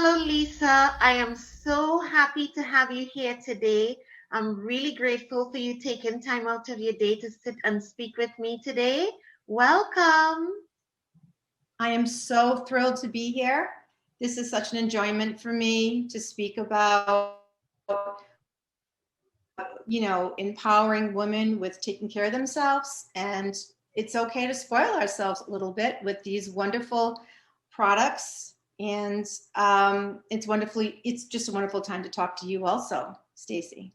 Hello, Lisa. I am so happy to have you here today. I'm really grateful for you taking time out of your day to sit and speak with me today. Welcome. I am so thrilled to be here. This is such an enjoyment for me to speak about, empowering women with taking care of themselves. And it's okay to spoil ourselves a little bit with these wonderful products. And it's just a wonderful time to talk to you also, Stacey.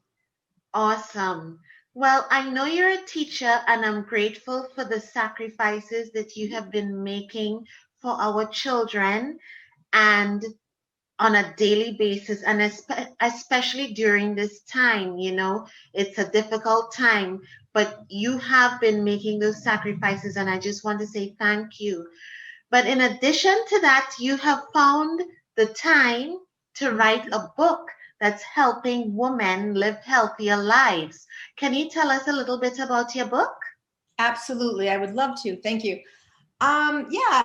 Awesome. Well, I know you're a teacher, and I'm grateful for the sacrifices that you have been making for our children and on a daily basis, and especially during this time. It's a difficult time, but you have been making those sacrifices, and I just want to say thank you. But in addition to that, you have found the time to write a book that's helping women live healthier lives. Can you tell us a little bit about your book? Absolutely. I would love to. Thank you. Yeah,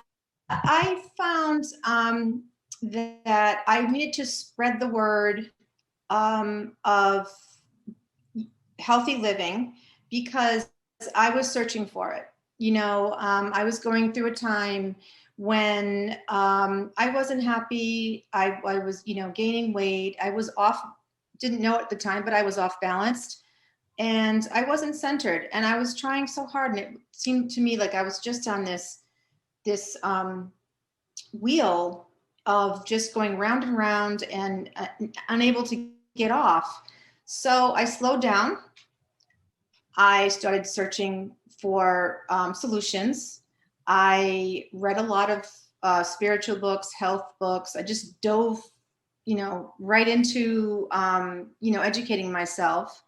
I found that I needed to spread the word of healthy living because I was searching for it. I was going through a time when I wasn't happy. I was, gaining weight. I was off, didn't know at the time, but I was off balanced and I wasn't centered. And I was trying so hard, and it seemed to me like I was just on this wheel of just going round and round and unable to get off. So I slowed down. I started searching for solutions. I read a lot of spiritual books, health books. I just dove, right into, educating myself.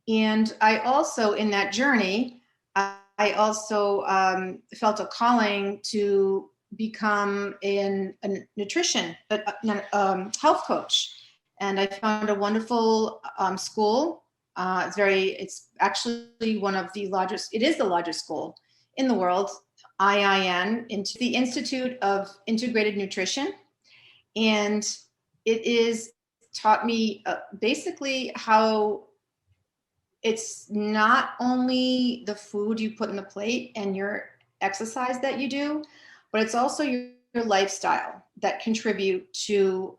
And I also, in that journey, I also felt a calling to become a nutrition, health coach. And I found a wonderful school. It's actually one of the largest, it is the largest school in the world, IIN, into the Institute of Integrated Nutrition. And it is taught me basically how it's not only the food you put in the plate and your exercise that you do, but it's also your lifestyle that contribute to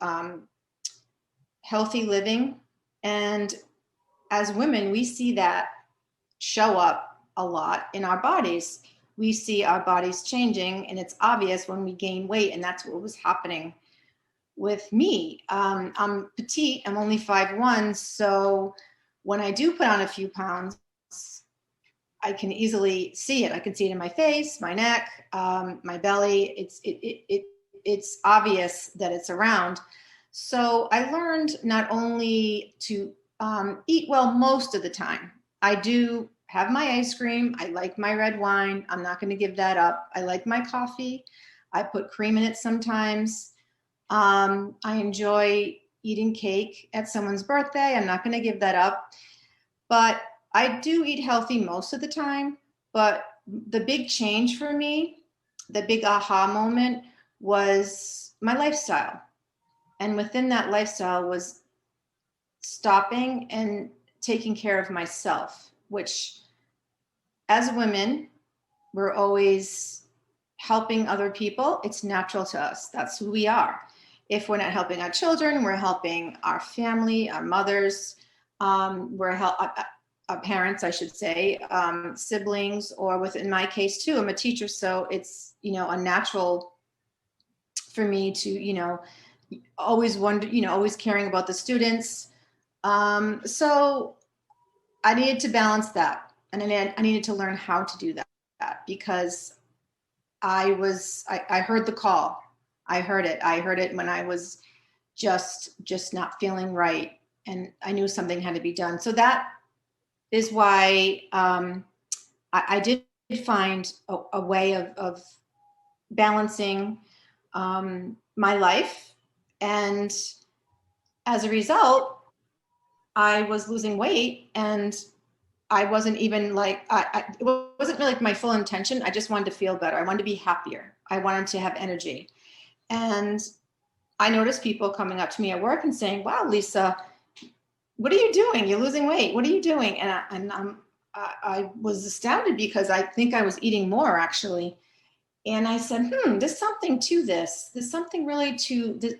healthy living. And as women, we see that show up a lot in our bodies. We see our bodies changing, and it's obvious when we gain weight, and that's what was happening with me. I'm petite, I'm only 5'1", so when I do put on a few pounds, I can easily see it. I can see it in my face, my neck, my belly. It's obvious that it's around. So I learned not only to eat well most of the time. I do have my ice cream. I like my red wine. I'm not going to give that up. I like my coffee. I put cream in it sometimes. I enjoy eating cake at someone's birthday. I'm not going to give that up. But I do eat healthy most of the time. But the big change for me, the big aha moment, was my lifestyle. And within that lifestyle was stopping and taking care of myself, which as women, we're always helping other people. It's natural to us. That's who we are. If we're not helping our children, we're helping our family, our mothers, our parents, I should say, siblings, or within my case too, I'm a teacher. So it's, a natural for me to, always wonder, always caring about the students. So I needed to balance that. And I needed to learn how to do that because I heard the call. I heard it when I was just not feeling right. And I knew something had to be done. So that is why I did find a way of balancing my life. And as a result, I was losing weight, and I wasn't even like, it wasn't really like my full intention. I just wanted to feel better. I wanted to be happier. I wanted to have energy. And I noticed people coming up to me at work and saying, "Wow, Lisa, what are you doing? You're losing weight. What are you doing?" I was astounded because I think I was eating more actually. And I said, there's something to this. There's something really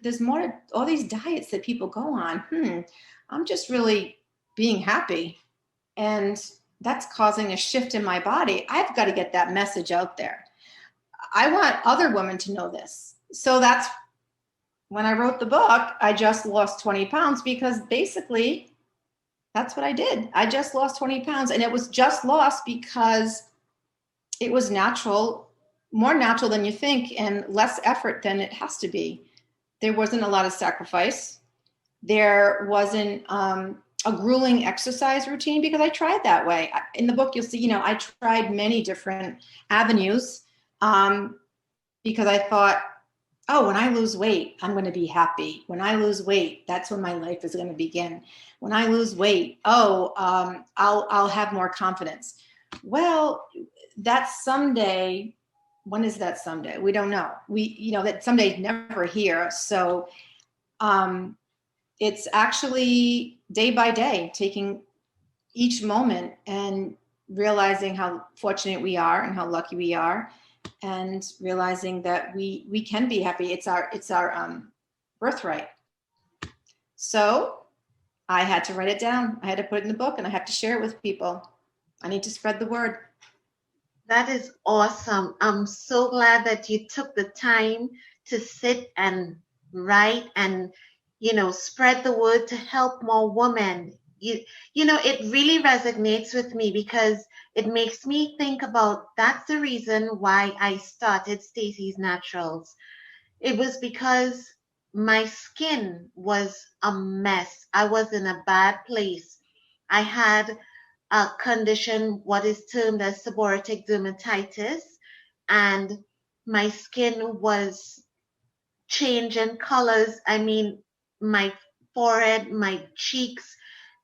there's more to all these diets that people go on. I'm just really being happy. And that's causing a shift in my body. I've got to get that message out there. I want other women to know this. So that's when I wrote the book. I just lost 20 pounds because basically that's what I did. I just lost 20 pounds, and it was just lost because it was natural, more natural than you think, and less effort than it has to be. There wasn't a lot of sacrifice. There wasn't a grueling exercise routine because I tried that way. In the book, you'll see, I tried many different avenues because I thought, oh, when I lose weight, I'm going to be happy. When I lose weight, that's when my life is going to begin. When I lose weight, I'll have more confidence. Well, that's someday. When is that someday? We don't know. That someday never here. So it's actually day by day, taking each moment and realizing how fortunate we are and how lucky we are, and realizing that we can be happy. It's our birthright. So I had to write it down. I had to put it in the book, and I have to share it with people. I need to spread the word. That is awesome. I'm so glad that you took the time to sit and write and, spread the word to help more women. It really resonates with me because it makes me think about that's the reason why I started Stacy's Naturals. It was because my skin was a mess. I was in a bad place. I had a condition, what is termed as seborrheic dermatitis, and my skin was changing colors. I mean, my forehead, my cheeks,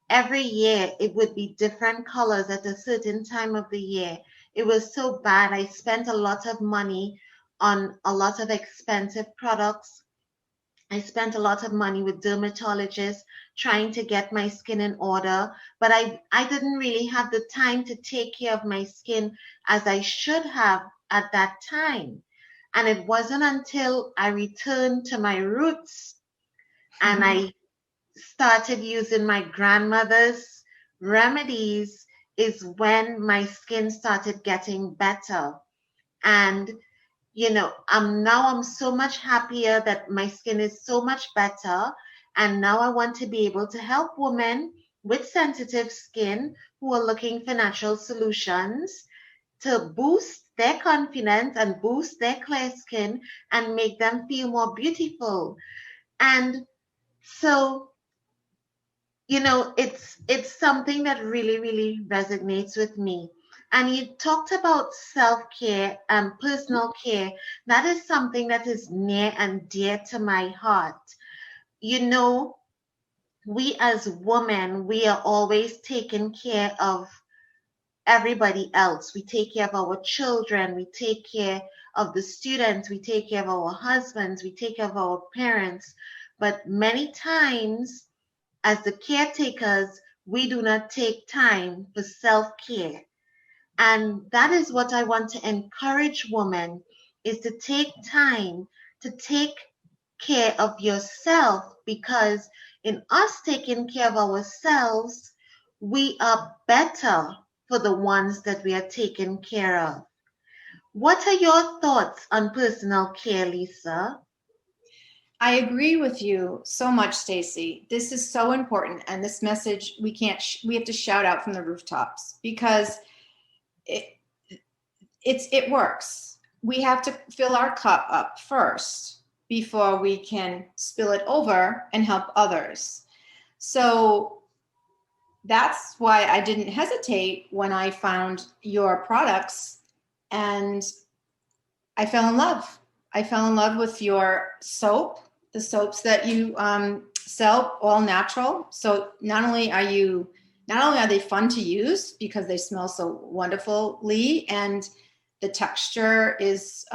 every year it would be different colors at a certain time of the year. It was so bad. I spent a lot of money on a lot of expensive products. I spent a lot of money with dermatologists trying to get my skin in order, but I didn't really have the time to take care of my skin as I should have at that time. And it wasn't until I returned to my roots and I started using my grandmother's remedies is when my skin started getting better. And I'm so much happier that my skin is so much better. And now I want to be able to help women with sensitive skin who are looking for natural solutions to boost their confidence and boost their clear skin and make them feel more beautiful. And so, it's something that really, really resonates with me. And you talked about self-care and personal care. That is something that is near and dear to my heart. You know, we as women, we are always taking care of everybody else. We take care of our children, we take care of the students, we take care of our husbands, we take care of our parents. But many times, as the caretakers, we do not take time for self-care. And that is what I want to encourage women is to take time to take care of yourself, because in us taking care of ourselves, we are better for the ones that we are taking care of. What are your thoughts on personal care, Lisa? I agree with you so much, Stacey. This is so important, and this message we have to shout out from the rooftops because it works. We have to fill our cup up first before we can spill it over and help others. So that's why I didn't hesitate when I found your products, and I fell in love. I fell in love with your soap, the soaps that you sell, all natural. So not only are they fun to use because they smell so wonderfully, and the texture is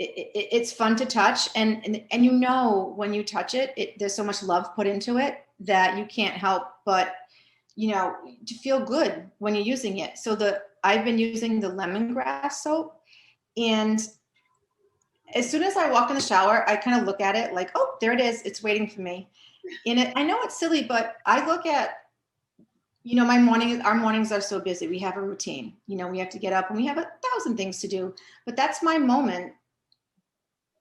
it's fun to touch, and you know when you touch it, there's so much love put into it that you can't help but, you know, to feel good when you're using it. So I've been using the lemongrass soap, and as soon as I walk in the shower, I kind of look at it like, oh, there it is. It's waiting for me. I know it's silly, but I look at, you know, our mornings are so busy. We have a routine, you know, we have to get up and we have 1,000 things to do, but that's my moment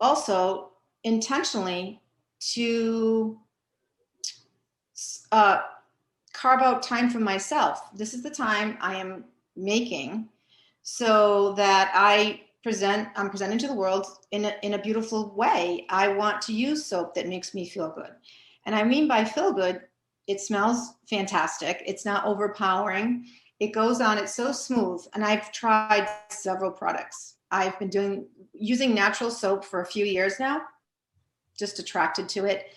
also intentionally to uh, carve out time for myself. This is the time I am making so that I'm presenting to the world in a beautiful way. I want to use soap that makes me feel good. And I mean by feel good, it smells fantastic. It's not overpowering. It goes on, it's so smooth. And I've tried several products. I've been using natural soap for a few years now, just attracted to it.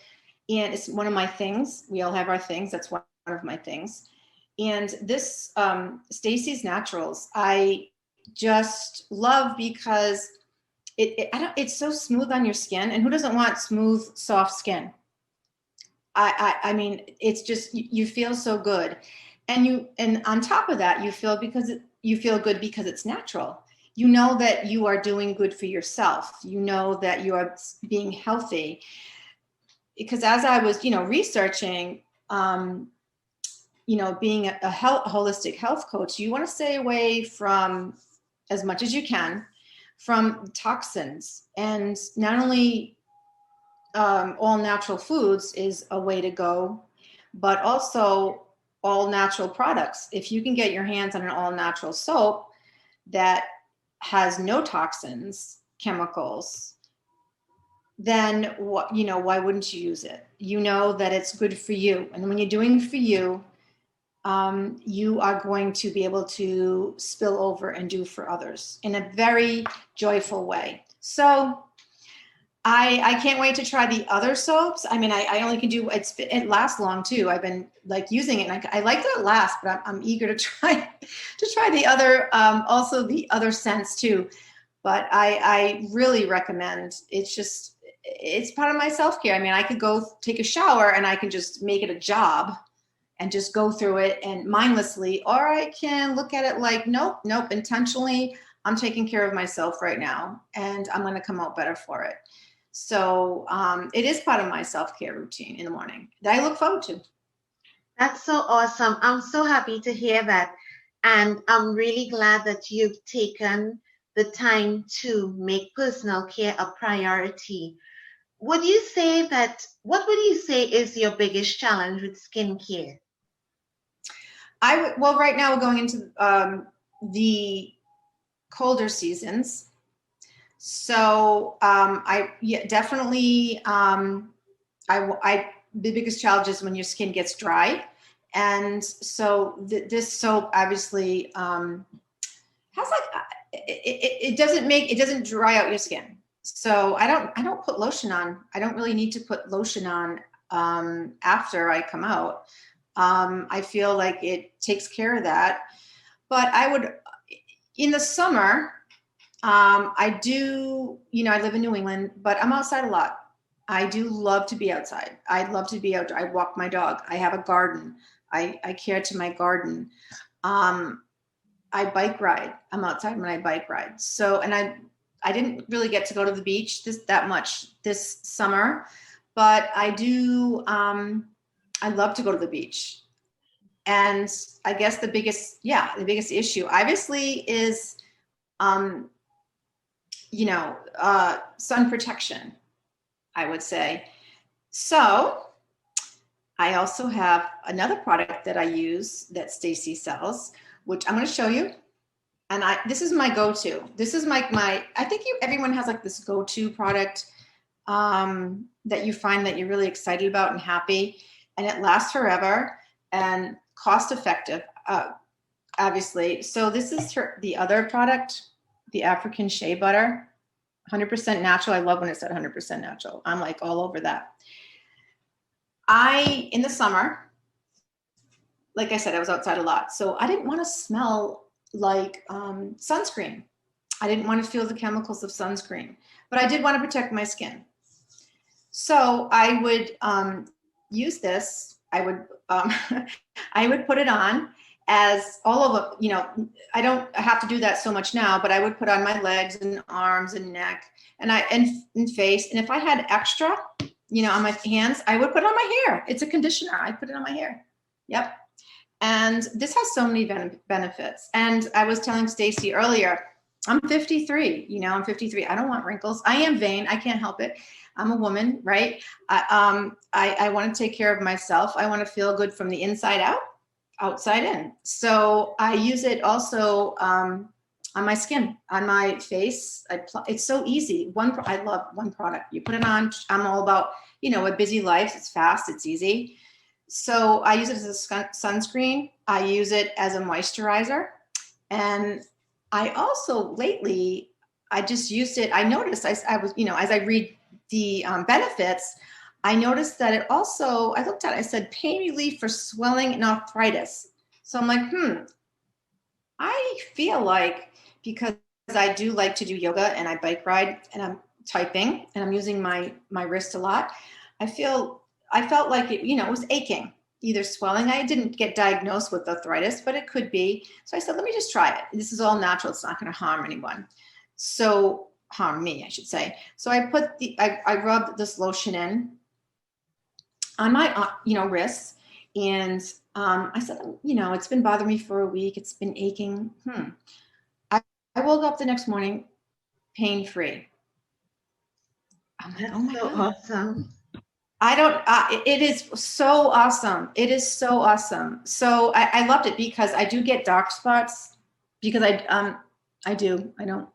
And it's one of my things. We all have our things. That's one of my things. And this Stacy's Naturals, I just love because it's so smooth on your skin. And who doesn't want smooth, soft skin? I mean, it's just, you feel so good. And on top of that, you feel good because it's natural. You know that you are doing good for yourself. You know that you are being healthy. Because as I was, you know, researching, you know, being a holistic health coach, you want to stay away from, as much as you can, from toxins. And not only all natural foods is a way to go, but also all natural products. If you can get your hands on an all natural soap that has no toxins, chemicals, then what, you know, why wouldn't you use it? You know that it's good for you. And when you're doing for you, you are going to be able to spill over and do for others in a very joyful way. So I can't wait to try the other soaps. I mean, I only can do, it lasts long too. I've been like using it, and I like that it lasts, but I'm eager to try the other, also the other scents too. But I really recommend, it's part of my self-care. I mean, I could go take a shower and I can just make it a job and just go through it and mindlessly, or I can look at it like, nope, intentionally, I'm taking care of myself right now and I'm going to come out better for it. So it is part of my self-care routine in the morning that I look forward to. That's so awesome. I'm so happy to hear that. And I'm really glad that you've taken the time to make personal care a priority. What would you say is your biggest challenge with skincare? Well, right now we're going into the colder seasons. So definitely, the biggest challenge is when your skin gets dry. And so this soap obviously has like, it doesn't dry out your skin. So I don't put lotion on. I don't really need to put lotion on after I come out. I feel like it takes care of that. But in the summer, I do, you know, I live in New England, but I'm outside a lot. I do love to be outside. I love to be out. I walk my dog. I have a garden. I care to my garden. I bike ride. I'm outside when I bike ride. So, and I didn't really get to go to the beach that much this summer, but I do, I love to go to the beach. And I guess the biggest issue obviously is, you know, sun protection, I would say. So I also have another product that I use that Stacey sells, which I'm going to show you. And this is my go-to. This is my I think everyone has like this go-to product that you find that you're really excited about and happy, and it lasts forever and cost effective, obviously. So this is the other product, the African shea butter, 100% natural. I love when it's at 100% natural. I'm like all over that. In the summer, like I said, I was outside a lot, so I didn't want to smell like sunscreen. I didn't want to feel the chemicals of sunscreen, but I did want to protect my skin. So I would use this. I would put it on as all of it. I don't have to do that so much now, but I would put on my legs and arms and neck and face. And if I had extra, on my hands, I would put it on my hair. It's a conditioner. I put it on my hair. Yep. And this has so many benefits. And I was telling Stacey earlier, I'm 53. I'm 53. I don't want wrinkles. I am vain. I can't help it. I'm a woman, right? I want to take care of myself. I want to feel good from the inside out, outside in. So I use it also on my skin, on my face. It's so easy. I love one product. You put it on. I'm all about, a busy life. It's fast. It's easy. So I use it as a sunscreen. I use it as a moisturizer. And I also lately, I just used it. I noticed I was, as I read the benefits, I noticed that it also, I looked at it, I said pain relief for swelling and arthritis. So I'm like, I feel like, because I do like to do yoga and I bike ride and I'm typing and I'm using my wrist a lot, I felt like it was aching, either swelling. I didn't get diagnosed with arthritis, but it could be. So I said, let me just try it. This is all natural. It's not going to harm anyone. So harm me, I should say. So I I rubbed this lotion in on my, wrists. And I said, it's been bothering me for a week. It's been aching. I woke up the next morning pain-free. I'm like, oh my So God. awesome. It is so awesome. It is so awesome. So I loved it because I do get dark spots because I don't.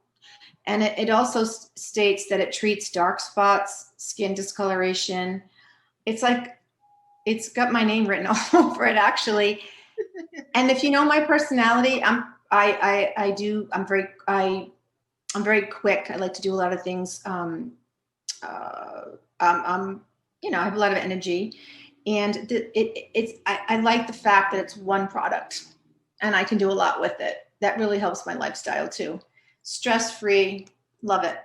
And it also states that it treats dark spots, skin discoloration. It's like, it's got my name written all over it actually. And if you know my personality, I'm very quick. I like to do a lot of things. I have a lot of energy, and I like the fact that it's one product and I can do a lot with it. That really helps my lifestyle too. Stress-free, love it.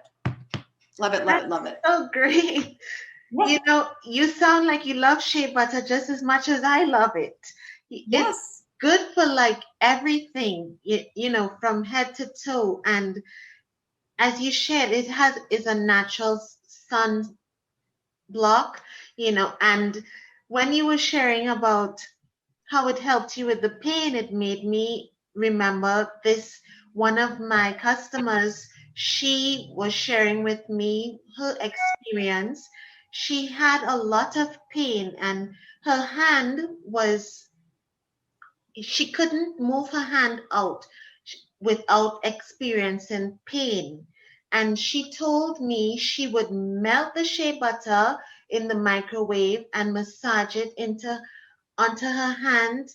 Love it, love it, love it. So great. You sound like you love shea butter just as much as I love it. It's Yes. good for like everything, from head to toe. And as you shared, is a natural sun block, and when you were sharing about how it helped you with the pain, it made me remember this one of my customers. She was sharing with me her experience. She had a lot of pain, and her hand was, she couldn't move her hand out without experiencing pain. And she told me she would melt the shea butter in the microwave and massage it onto her hand,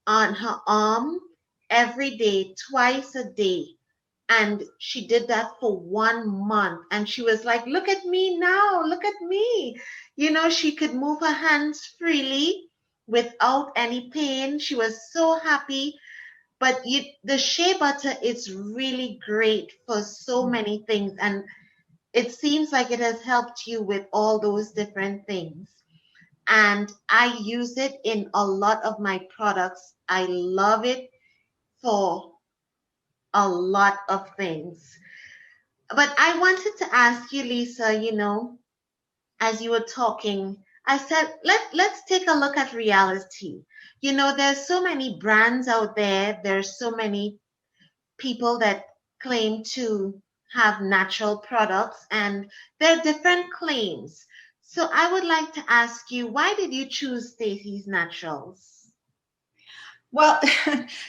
on her arm, every day, twice a day. And she did that for 1 month. And she was like, look at me now, look at me. She could move her hands freely without any pain. She was so happy. But the shea butter is really great for so many things. And it seems like it has helped you with all those different things. And I use it in a lot of my products. I love it for a lot of things. But I wanted to ask you, Lisa, as you were talking, I said, let's take a look at reality. There's so many brands out there. There's so many people that claim to have natural products, and there are different claims. So I would like to ask you, why did you choose Stacy's Naturals? Well,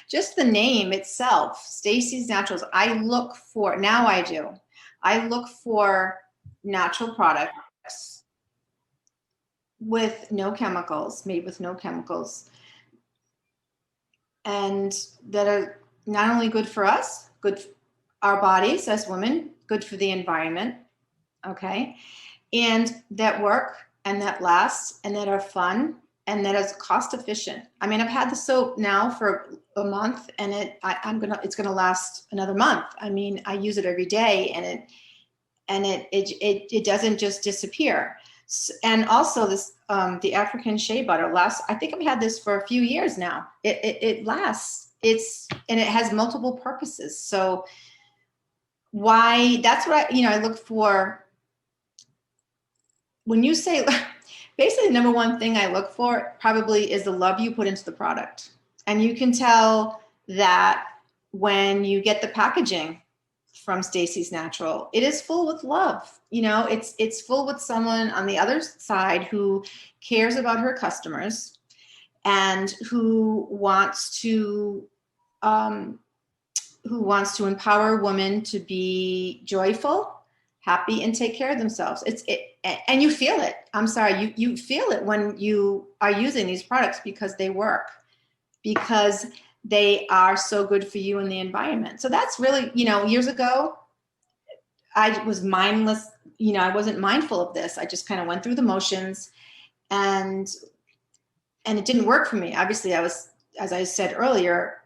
just the name itself, Stacey's Naturals. Now I do. I look for natural products with no chemicals, made with no chemicals, and that are not only good for us, good for our bodies as women, good for the environment, okay, and that work and that last and that are fun and that is cost efficient. I mean, I've had the soap now for a month, and it's gonna last another month. I mean, I use it every day, and it doesn't just disappear. And also this the African shea butter lasts. I think I've had this for a few years now. It lasts. And it has multiple purposes. So why? That's what I look for when you say. Basically, the number one thing I look for probably is the love you put into the product. And you can tell that when you get the packaging from Stacy's Natural, it is full with love. It's full with someone on the other side who cares about her customers and who wants to empower women to be joyful, happy, and take care of themselves. And you feel it. I'm sorry, you feel it when you are using these products because they work, because they are so good for you and the environment. So that's really, years ago, I was mindless. I wasn't mindful of this. I just kind of went through the motions, and it didn't work for me. Obviously, as I said earlier,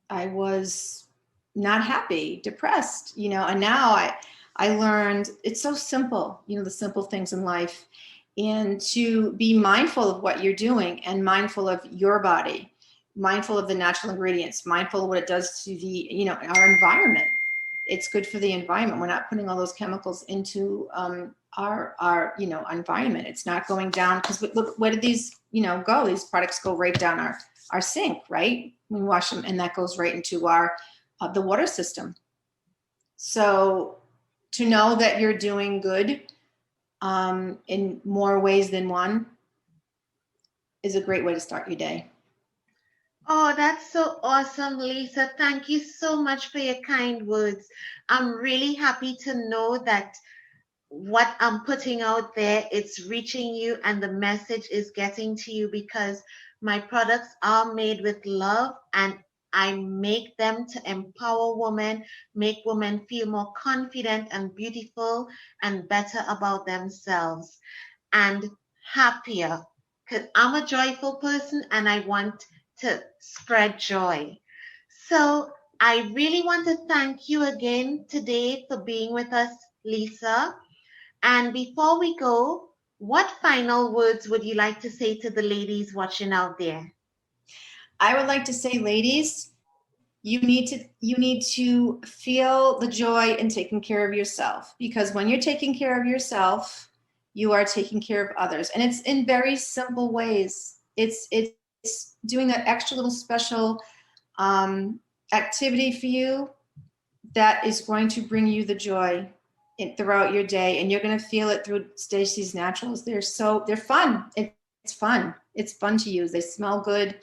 I was not happy, depressed, and now I learned it's so simple, the simple things in life, and to be mindful of what you're doing and mindful of your body, mindful of the natural ingredients, mindful of what it does to the, our environment. It's good for the environment. We're not putting all those chemicals into our environment. It's not going down, because look, where did these, go? These products go right down our sink, right? We wash them, and that goes right into our the water system. So to know that you're doing good in more ways than one is a great way to start your day. Oh, that's so awesome, Lisa. Thank you so much for your kind words. I'm really happy to know that what I'm putting out there, it's reaching you and the message is getting to you, because my products are made with love, and I make them to empower women, make women feel more confident and beautiful and better about themselves and happier. Because I'm a joyful person and I want to spread joy. So I really want to thank you again today for being with us, Lisa. And before we go, what final words would you like to say to the ladies watching out there? I would like to say, ladies, you need to feel the joy in taking care of yourself, because when you're taking care of yourself, you are taking care of others, and it's in very simple ways. It's doing that extra little special activity for you that is going to bring you the joy throughout your day, and you're going to feel it through Stacy's Naturals. They're fun. It's fun. It's fun to use. They smell good,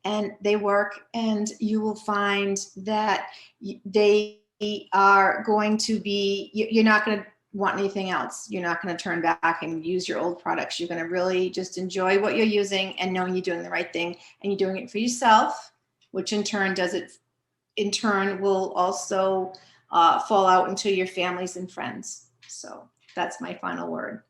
and they work, and you will find that they are going to be, you're not going to want anything else. You're not going to turn back and use your old products. You're going to really just enjoy what you're using and knowing you're doing the right thing, and you're doing it for yourself, which in turn will also fall out into your families and friends. So that's my final word.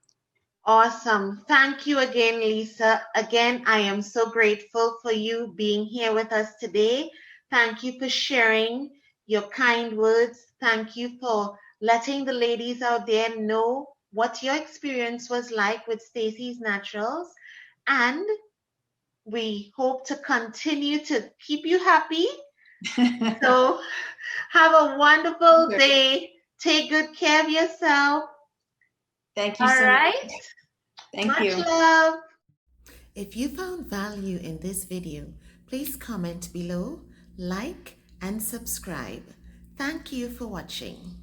Awesome. Thank you again, Lisa. Again, I am so grateful for you being here with us today. Thank you for sharing your kind words. Thank you for letting the ladies out there know what your experience was like with Stacy's Naturals. And we hope to continue to keep you happy. So have a wonderful day. Take good care of yourself. Thank you All so right. much. Thank Much you. love. If you found value in this video, please comment below, like, and subscribe. Thank you for watching.